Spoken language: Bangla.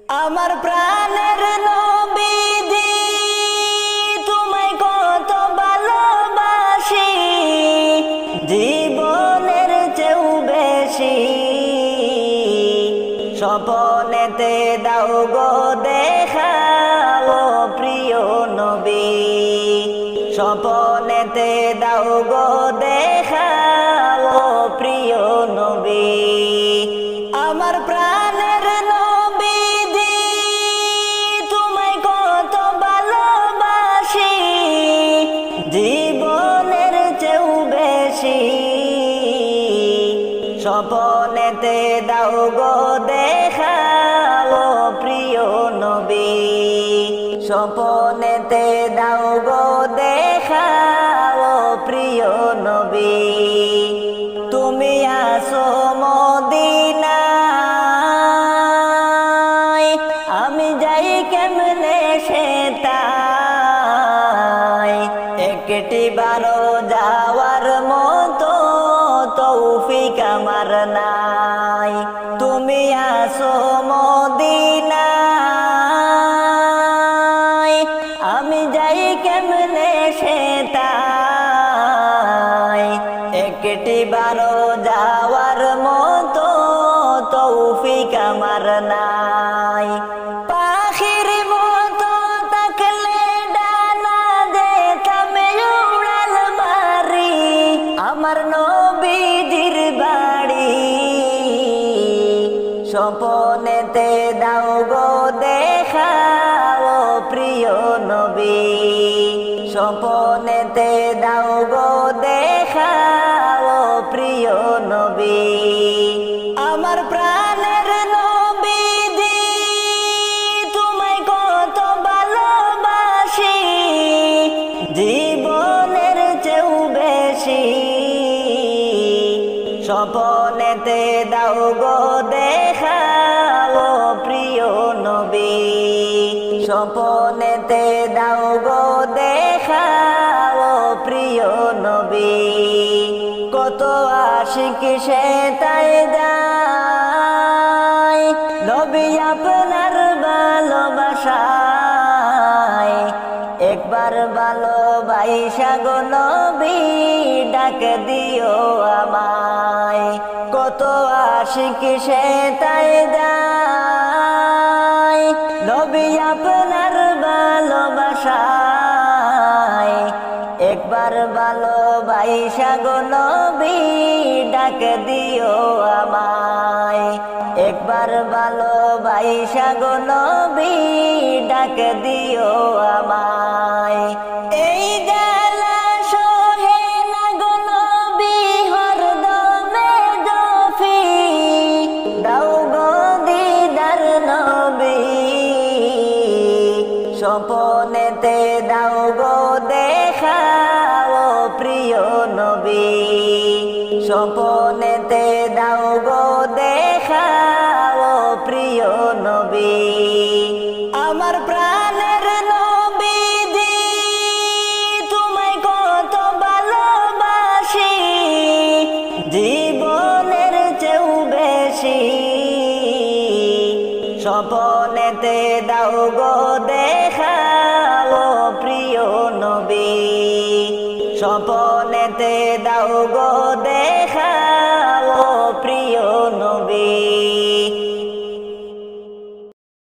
আমার প্রাণের নবীজি তোমায় কত ভালোবাসি, জীবনের চেয়েও বেশি। স্বপনেতে দাও গো দেখা ও প্রিয় নবী, স্বপনেতে দাও গো দেখা ও প্রিয় নবী। আমার প্রাণের নবীজি তোমায় কত ভালোবাসি, জীবনের চেয়েও বেশি। স্বপনেতে দাও গো দেখা ও প্রিয় নবী, স্বপনেতে দাও গো দেখা ও প্রিয় নবী। তুমি আসো মদিনায়, আমি যাই কেমনে সেটাই। একটি বারো যাওয়ার মতো তৌফিক আমার নাই। তুমি আসো মদিনায়, আমি যাই কেমনে সেটাই। একটি বারো যাওয়ার মতো তৌফিক আমার নাই। পাখির মতো থাকলে ডানা যেতাম উড়াল মারি, আমার নবীজির বাড়ি। স্বপনেতে দাও গো দেখা ও প্রিয় নবী, স্বপনেতে দাও গো দেখা ও প্রিয় নবী। আমার প্রাণের নবীজি তোমায় কত ভালোবাসি, জীবনের চেয়েও বেশি। স্বপনেতে দাও গো দেখা ও প্রিয় নবী, স্বপনেতে দাও গো দেখা ও প্রিয় নবী। কত আশিক সে তাই যায় নবী আপনার ভালোবাসায়। একবার ভালোবাসা গো নবী ডাক দিও আমায়। কত আশিক সে তাই যায় নবী আপনার ভালোবাসায়। একবার ভালোবাসা গো নবী ডাক দিও আমায়। একবার ভালোবাসা গো নবী ডাক দিও আমায়। এই জ্বালা সহে না গো নবী হরদমে জফি, দাও গো দিদার নবী। স্বপনেতে দাও গো দেখা ও প্রিয় নবী, স্বপনেতে দাও গো দেখা ও প্রিয় নবী। আমার প্রাণের নবীজি তোমায় কত ভালোবাসি, জীবনের চেয়েও বেশি। স্বপনেতে দাও গো দেখা ও প্রিয় নবী, স্বপনেতে দাও গো